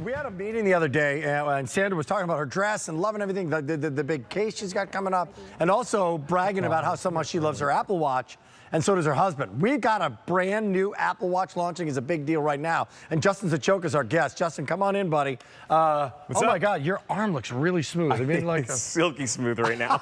we had a meeting the other day, and Sandra was talking about her dress and loving everything, the big case she's got coming up, and also bragging about how so much she loves her Apple Watch, and so does her husband. We've got a brand new Apple Watch launching. Is a big deal right now, and Justin Zachoka is our guest. Justin, come on in, buddy. Oh my God, your arm looks really smooth. I mean, like it's silky smooth right now.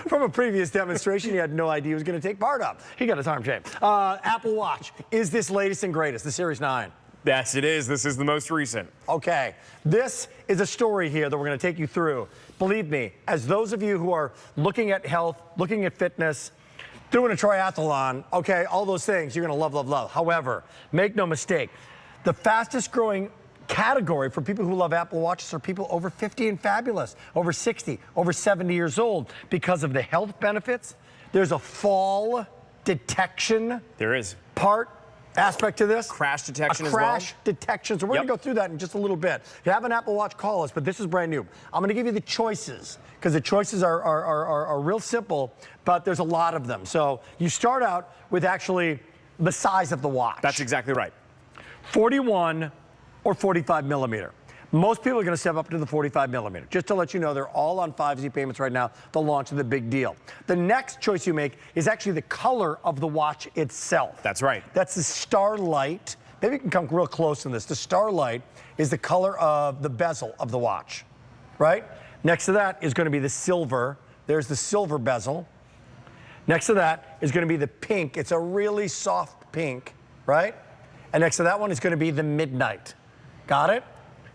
From a previous demonstration he had no idea he was going to take part of. He got his arm shaved. Apple Watch is this latest and greatest, the Series 9. Yes, it is. This is the most recent. Okay, this is a story here that we're going to take you through. Believe me, as those of you who are looking at health, looking at fitness, doing a triathlon, okay, all those things, you're going to love, love, love. However, make no mistake, the fastest growing category for people who love Apple Watches are people over 50 and fabulous, over 60, over 70 years old, because of the health benefits. There's a fall detection. There is. Aspect to this. Crash detection as well. Crash detection. So we're going to go through that in just a little bit. If you have an Apple Watch, call us, but this is brand new. I'm going to give you the choices, because the choices are real simple, but there's a lot of them. So you start out with actually the size of the watch. That's exactly right. 41 or 45 millimeter. Most people are going to step up to the 45 millimeter. Just to let you know, they're all on 5Z payments right now. The launch of the big deal. The next choice you make is actually the color of the watch itself. That's right. That's the Starlight. Maybe you can come real close to this. The Starlight is the color of the bezel of the watch, right? Next to that is going to be the silver. There's the silver bezel. Next to that is going to be the pink. It's a really soft pink, right? And next to that one is going to be the midnight. Got it?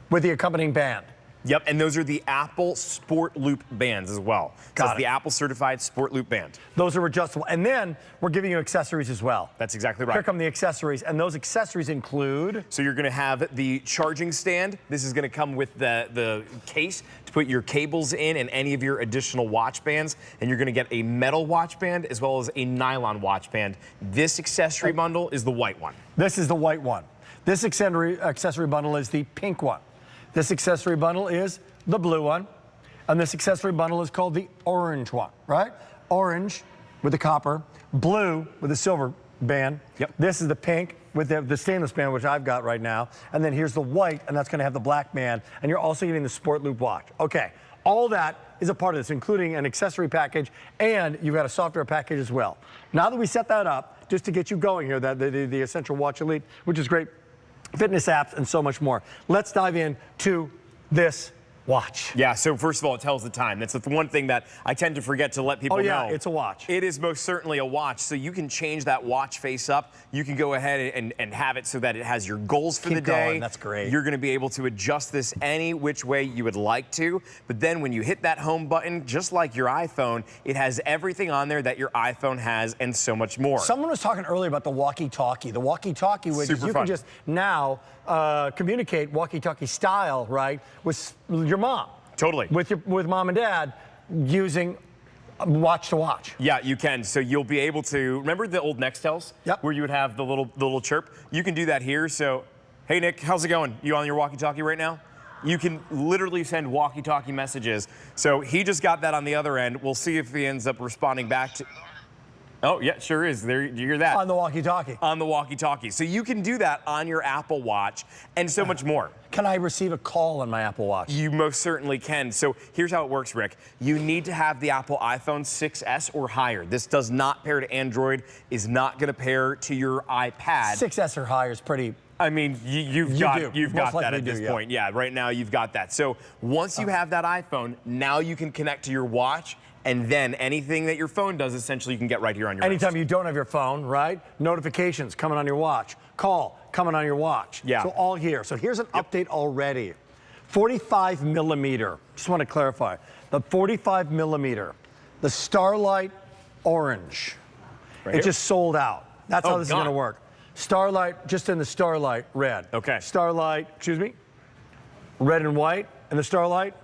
With the accompanying band. Yep, and those are the Apple Sport Loop bands as well. Got it. The Apple certified Sport Loop band. Those are adjustable. And then we're giving you accessories as well. That's exactly right. Here come the accessories, and those accessories include... So you're gonna have the charging stand. This is gonna come with the case to put your cables in and any of your additional watch bands. And you're gonna get a metal watch band as well as a nylon watch band. This accessory bundle is the white one. This is the white one. This accessory bundle is the pink one. This accessory bundle is the blue one, and this accessory bundle is called the orange one, right? Orange with the copper, blue with the silver band. Yep. This is the pink with the stainless band, which I've got right now, and then here's the white, and that's going to have the black band, and you're also getting the Sport Loop watch. Okay, all that is a part of this, including an accessory package, and you've got a software package as well. Now that we set that up, just to get you going here, the Essential Watch Elite, which is great, fitness apps, and so much more. Let's dive in to this watch. Yeah, so first of all, it tells the time. That's the one thing that I tend to forget to let people know. Oh yeah, it's a watch. It is most certainly a watch, so you can change that watch face up. You can go ahead and have it so that it has your goals for the day. That's great. You're gonna be able to adjust this any which way you would like to, but then when you hit that home button, just like your iPhone, it has everything on there that your iPhone has and so much more. Someone was talking earlier about the walkie-talkie. The walkie-talkie, which is you can just now communicate walkie-talkie style, right, with your mom. Totally. With mom and dad using watch to watch. Yeah, you can. So you'll be able to, remember the old Nextels? Yep. Where you would have the little chirp? You can do that here. So, hey Nick, how's it going? You on your walkie-talkie right now? You can literally send walkie-talkie messages. So he just got that on the other end. We'll see if he ends up responding back to... Oh, yeah, sure is. There, you hear that? On the walkie-talkie. On the walkie-talkie. So you can do that on your Apple Watch and so much more. Can I receive a call on my Apple Watch? You most certainly can. So here's how it works, Rick. You need to have the Apple iPhone 6S or higher. This does not pair to Android, is not going to pair to your iPad. 6S or higher is pretty... I mean, you've got that at this point. Yeah, right now you've got that. So once you have that iPhone, now you can connect to your watch, and then anything that your phone does, essentially, you can get right here on your Anytime wrist. you don't have your phone, right? Notifications coming on your watch. Call coming on your watch. Yeah. So all here. So here's an update already. 45 millimeter. Just want to clarify. The 45 millimeter, the Starlight Orange. Right it here? just sold out. That's how this is going to work. Starlight, just in the Starlight red. Okay. Starlight, excuse me, red and white, and the Starlight,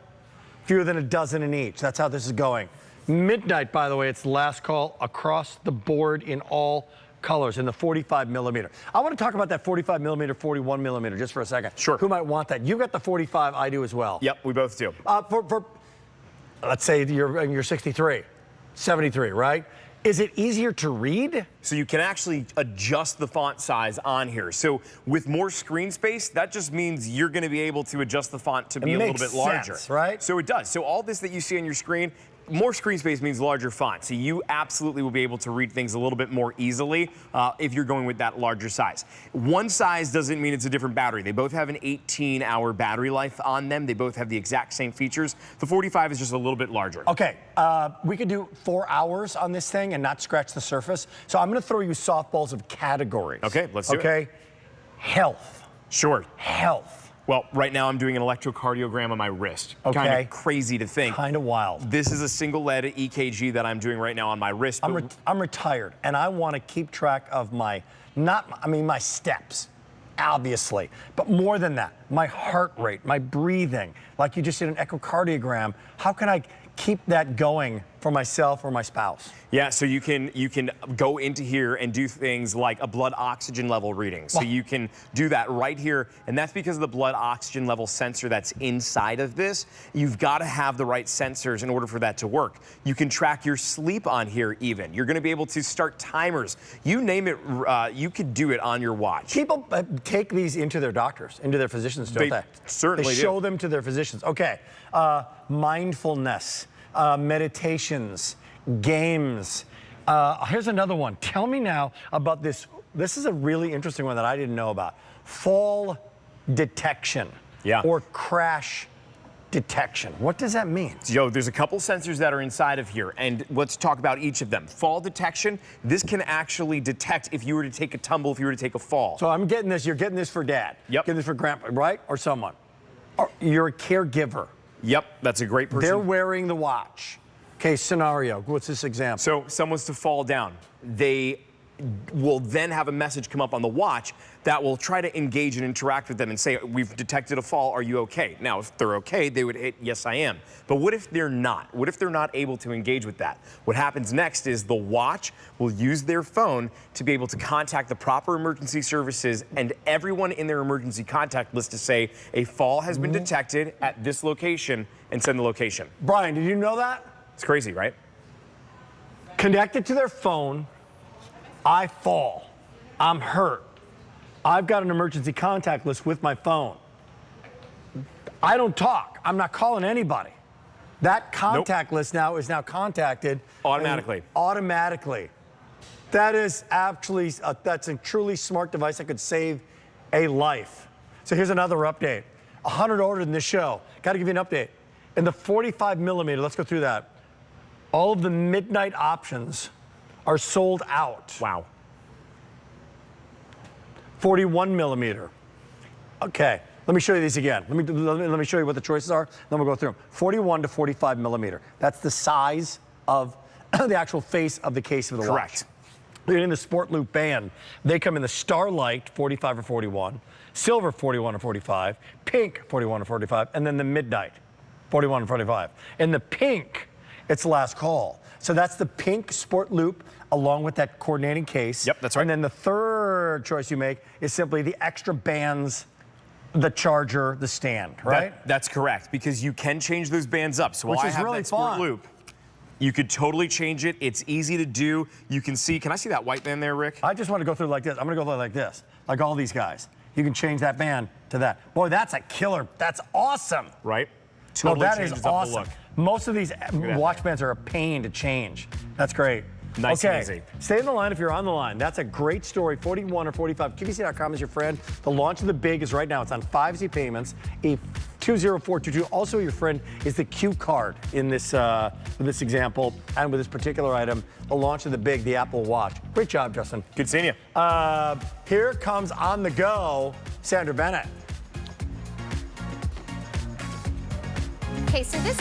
fewer than a dozen in each. That's how this is going. Midnight, by the way, it's the last call across the board in all colors in the 45 millimeter. I want to talk about that 45 millimeter, 41 millimeter just for a second. Sure. Who might want that? You got the 45, I do as well. Yep, we both do. Let's say you're 63, 73, right? Is it easier to read? So you can actually adjust the font size on here. So with more screen space, that just means you're going to be able to adjust the font to be a little bit larger. Sense, right? So it does. So all this that you see on your screen, more screen space means larger font. So you absolutely will be able to read things a little bit more easily if you're going with that larger size. One size doesn't mean it's a different battery. They both have an 18-hour battery life on them. They both have the exact same features. The 45 is just a little bit larger. Okay, we could do 4 hours on this thing and not scratch the surface. So I'm going to throw you softballs of categories. Okay, let's do it. Okay, health. Sure. Health. Well, right now I'm doing an electrocardiogram on my wrist. Okay. Kind of crazy to think. Kind of wild. This is a single lead EKG that I'm doing right now on my wrist. I'm retired, and I want to keep track of my steps, obviously, but more than that, my heart rate, my breathing. Like you just did an echocardiogram. How can I keep that going for myself or my spouse? Yeah, so you can go into here and do things like a blood oxygen level reading. So you can do that right here, and that's because of the blood oxygen level sensor that's inside of this. You've got to have the right sensors in order for that to work. You can track your sleep on here even. You're going to be able to start timers. You name it, you could do it on your watch. People take these into their doctors, into their physicians, don't they? Certainly They show them to their physicians. Okay, mindfulness, meditations, games. Here's another one. Tell me now about this. This is a really interesting one that I didn't know about. Fall detection or crash detection. What does that mean? Yo, there's a couple sensors that are inside of here, and let's talk about each of them. Fall detection, this can actually detect if you were to take a tumble, if you were to take a fall. So I'm getting this, you're getting this for dad. Yep. Getting this for grandpa, right? Or someone. Or you're a caregiver. Yep, that's a great person. They're wearing the watch. Okay, scenario. What's this example? So someone's to fall down. They will then have a message come up on the watch that will try to engage and interact with them and say, we've detected a fall, are you okay? Now, if they're okay, they would hit, yes, I am. But what if they're not? What if they're not able to engage with that? What happens next is the watch will use their phone to be able to contact the proper emergency services and everyone in their emergency contact list to say, a fall has been detected at this location, and send the location. Brian, did you know that? It's crazy, right? Connected to their phone, I fall, I'm hurt. I've got an emergency contact list with my phone. I don't talk, I'm not calling anybody. That contact list now is contacted automatically. Automatically. That is actually, that's a truly smart device that could save a life. So here's another update. 100 ordered in this show. Got to give you an update. In the 45mm, let's go through that. All of the midnight options are sold out. Wow. 41mm. Okay, let me show you these again. Let me show you what the choices are, then we'll go through them. 41 to 45mm. That's the size of the actual face of the case of the watch. Correct. In the Sport Loop band, they come in the Starlight 45 or 41, Silver 41 or 45, Pink 41 or 45, and then the Midnight 41 or 45. In the Pink, it's last call. So that's the Pink Sport Loop along with that coordinating case. Yep, that's right. And then the third choice you make is simply the extra bands, the charger, the stand, right? That's correct, because you can change those bands up. So while I have really that Sport fun. Loop, you could totally change it. It's easy to do. You can see, can I see that white band there, Rick? I just want to go through like this. I'm going to go through like this, like all these guys. You can change that band to that. Boy, that's a killer. That's awesome. Right? No, Totally that changes is up the awesome. look. Most of these watch bands are a pain to change. That's great. Nice okay. and easy. Stay on the line if you're on the line. That's a great story. 41 or 45. QVC.com is your friend. The launch of the Big is right now. It's on 5Z payments. A 20422. Also, your friend is the Q card in this example and with this particular item. The launch of the Big, the Apple Watch. Great job, Justin. Good seeing you. Here comes on the go, Sandra Bennett. Okay, so this